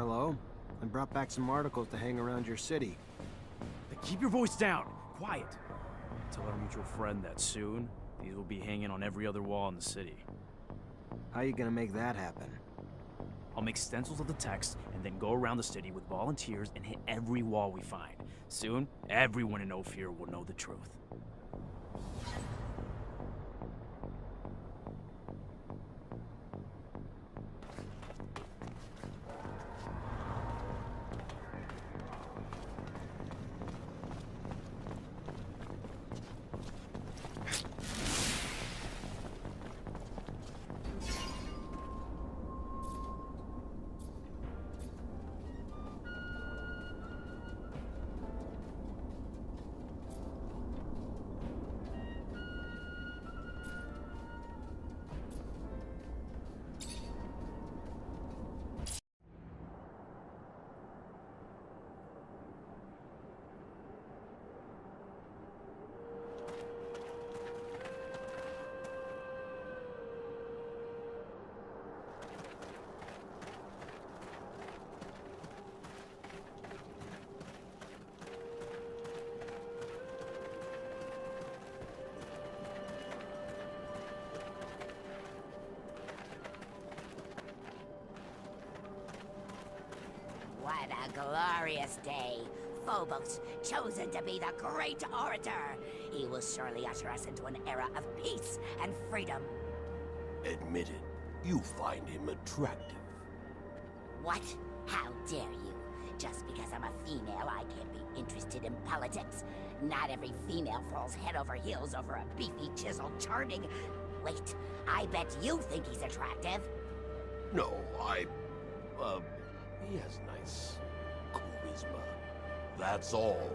hello. I brought back some articles to hang around your city. Then keep your voice down. Quiet. Tell our mutual friend that soon, these will be hanging on every other wall in the city. How you gonna make that happen? I'll make stencils of the text and then go around the city with volunteers and hit every wall we find. Soon, everyone in Ophir will know the truth. What a glorious day! Phobos, chosen to be the great orator! He will surely usher us into an era of peace and freedom. Admit it, you find him attractive. What? How dare you? Just because I'm a female, I can't be interested in politics. Not every female falls head over heels over a beefy, chiseled, charming... Wait, I bet you think he's attractive. No, he has nice charisma. That's all.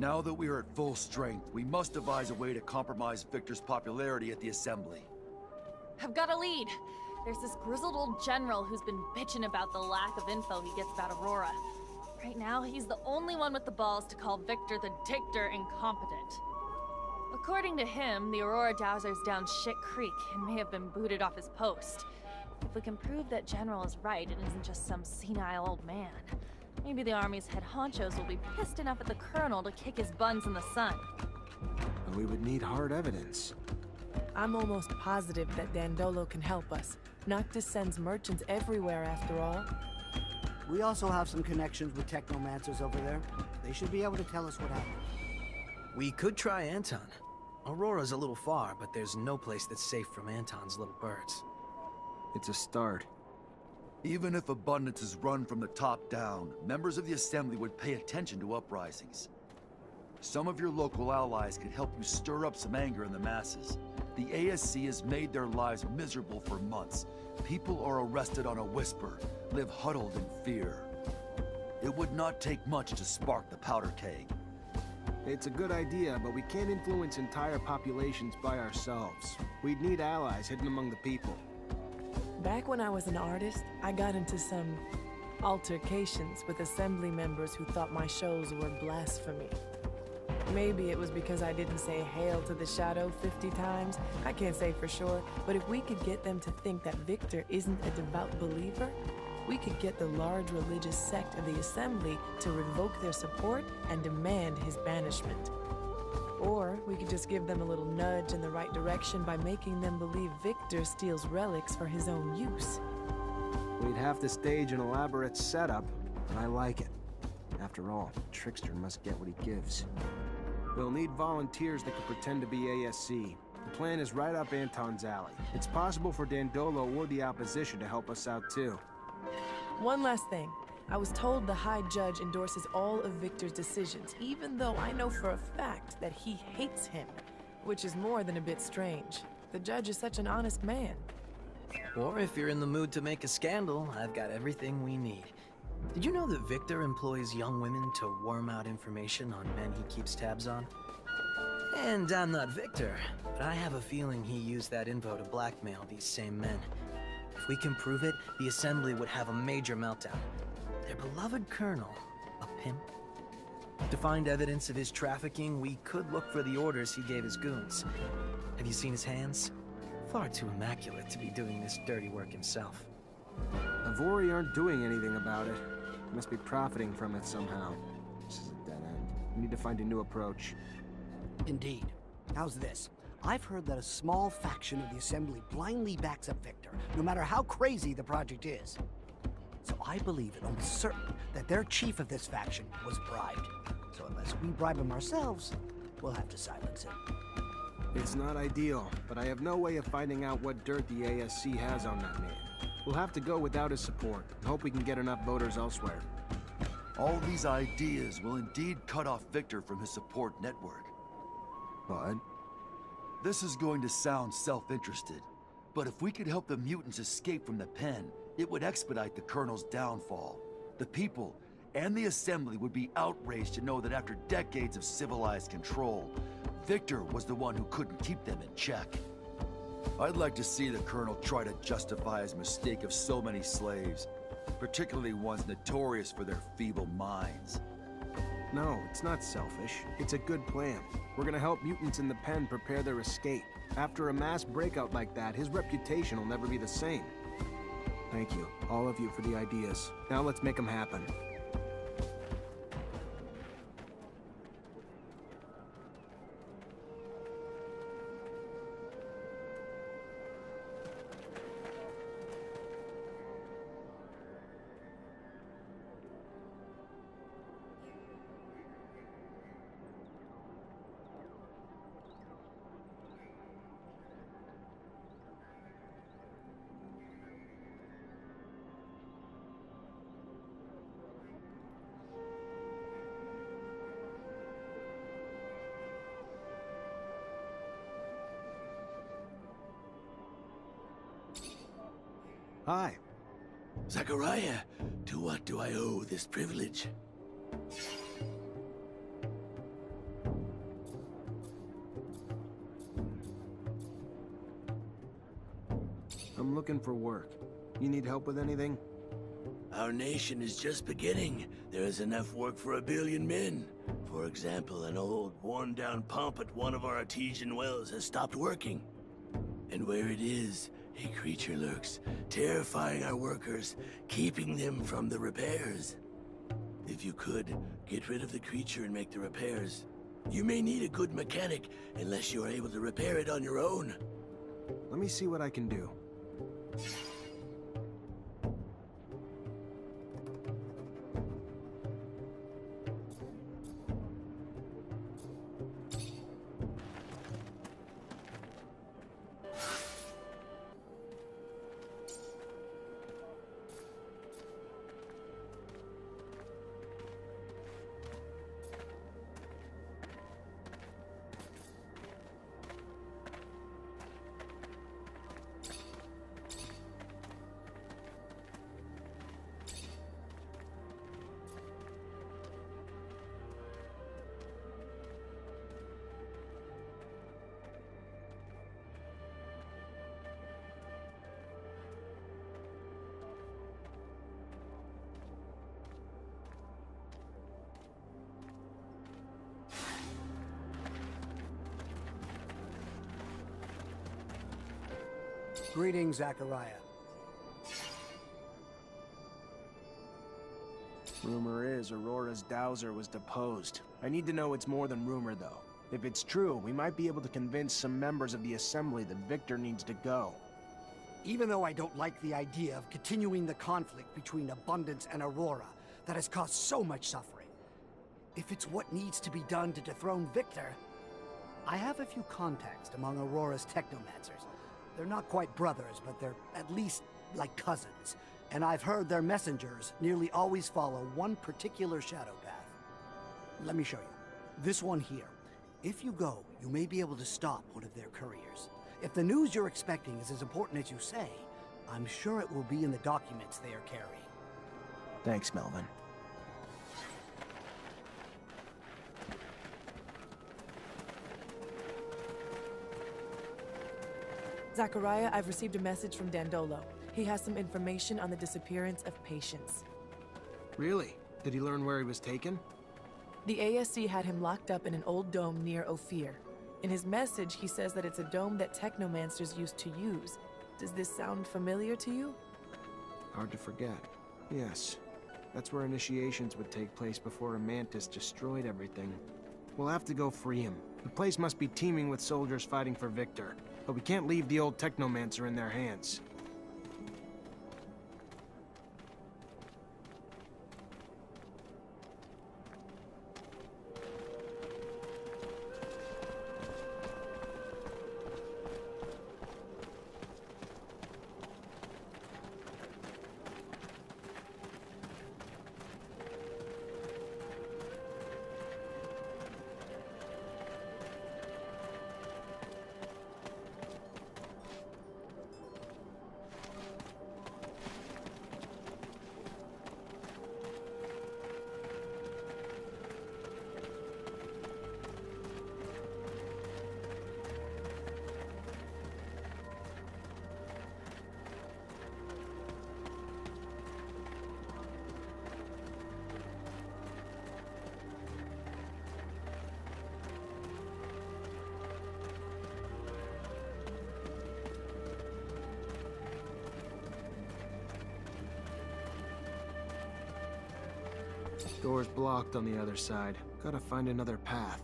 Now that we are at full strength, we must devise a way to compromise Victor's popularity at the Assembly. I've got a lead. There's this grizzled old general who's been bitching about the lack of info he gets about Aurora. Right now, he's the only one with the balls to call Victor the Dictator incompetent. According to him, the Aurora Dowser's down shit creek and may have been booted off his post. If we can prove that General is right and isn't just some senile old man, maybe the Army's head honchos will be pissed enough at the Colonel to kick his buns in the sun. And we would need hard evidence. I'm almost positive that Dandolo can help us. Noctis sends merchants everywhere, after all. We also have some connections with Technomancers over there. They should be able to tell us what happened. We could try Anton. Aurora's a little far, but there's no place that's safe from Anton's little birds. It's a start. Even if abundance is run from the top down, members of the Assembly would pay attention to uprisings. Some of your local allies could help you stir up some anger in the masses. The ASC has made their lives miserable for months. People are arrested on a whisper, live huddled in fear. It would not take much to spark the powder keg. It's a good idea, but we can't influence entire populations by ourselves. We'd need allies hidden among the people. Back when I was an artist, I got into some altercations with Assembly members who thought my shows were blasphemy. Maybe it was because I didn't say "Hail to the Shadow" 50 times. I can't say for sure, but if we could get them to think that Victor isn't a devout believer, we could get the large religious sect of the Assembly to revoke their support and demand his banishment. Or we could just give them a little nudge in the right direction by making them believe Victor steals relics for his own use. We'd have to stage an elaborate setup, and I like it. After all, Trickster must get what he gives. We'll need volunteers that can pretend to be ASC. The plan is right up Anton's alley. It's possible for Dandolo or the opposition to help us out too. One last thing. I was told the High Judge endorses all of Victor's decisions, even though I know for a fact that he hates him, which is more than a bit strange. The judge is such an honest man. Or if you're in the mood to make a scandal, I've got everything we need. Did you know that Victor employs young women to worm out information on men he keeps tabs on? And I'm not Victor, but I have a feeling he used that info to blackmail these same men. If we can prove it, the Assembly would have a major meltdown. Their beloved colonel, a pimp? To find evidence of his trafficking, we could look for the orders he gave his goons. Have you seen his hands? Far too immaculate to be doing this dirty work himself. Avori aren't doing anything about it. Must be profiting from it somehow. This is a dead end. We need to find a new approach. Indeed. How's this? I've heard that a small faction of the Assembly blindly backs up Victor, no matter how crazy the project is. So I believe it almost certain that their chief of this faction was bribed. So unless we bribe him ourselves, we'll have to silence him. It's not ideal, but I have no way of finding out what dirt the ASC has on that man. We'll have to go without his support, and hope we can get enough voters elsewhere. All these ideas will indeed cut off Victor from his support network. But This is going to sound self-interested, but if we could help the mutants escape from the pen, it would expedite the Colonel's downfall. The people and the Assembly would be outraged to know that after decades of civilized control, Victor was the one who couldn't keep them in check. I'd like to see the Colonel try to justify his mistake of so many slaves, particularly ones notorious for their feeble minds. no, it's not selfish. It's a good plan. We're gonna help mutants in the pen prepare their escape. After a mass breakout like that, his reputation will never be the same. Thank you, all of you, for the ideas. Now let's make them happen. Hi. Zachariah, to what do I owe this privilege? I'm looking for work. You need help with anything? Our nation is just beginning. There is enough work for 1 billion men. For example, an old, worn-down pump at one of our artesian wells has stopped working. And where it is, a creature lurks, terrifying our workers, keeping them from the repairs. If you could, get rid of the creature and make the repairs. You may need a good mechanic, unless you are able to repair it on your own. Let me see what I can do. Greetings, Zachariah. Rumor is Aurora's dowser was deposed. I need to know it's more than rumor, though. If it's true, we might be able to convince some members of the Assembly that Victor needs to go. Even though I don't like the idea of continuing the conflict between Abundance and Aurora that has caused so much suffering, if it's what needs to be done to dethrone Victor, I have a few contacts among Aurora's Technomancers. They're not quite brothers, but they're at least like cousins. And I've heard their messengers nearly always follow one particular shadow path. Let me show you. This one here. If you go, you may be able to stop one of their couriers. If the news you're expecting is as important as you say, I'm sure it will be in the documents they are carrying. Thanks, Melvin. Zachariah, I've received a message from Dandolo. He has some information on the disappearance of patients. Really? Did he learn where he was taken? The ASC had him locked up in an old dome near Ophir. In his message, he says that it's a dome that Technomancers used to use. Does this sound familiar to you? Hard to forget. Yes. That's where initiations would take place before a mantis destroyed everything. We'll have to go free him. The place must be teeming with soldiers fighting for Victor. But we can't leave the old Technomancer in their hands. Door's blocked on the other side. Gotta find another path.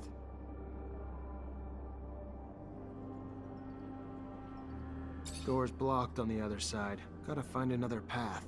Door's blocked on the other side. Gotta find another path.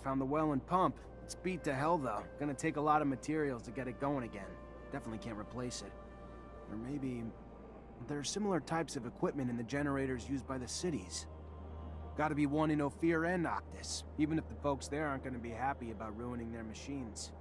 Found the well and pump. It's beat to hell, though. Gonna take a lot of materials to get it going again. Definitely can't replace it. Or maybe... there are similar types of equipment in the generators used by the cities. Gotta be one in Ophir and Noctis, even if the folks there aren't gonna be happy about ruining their machines.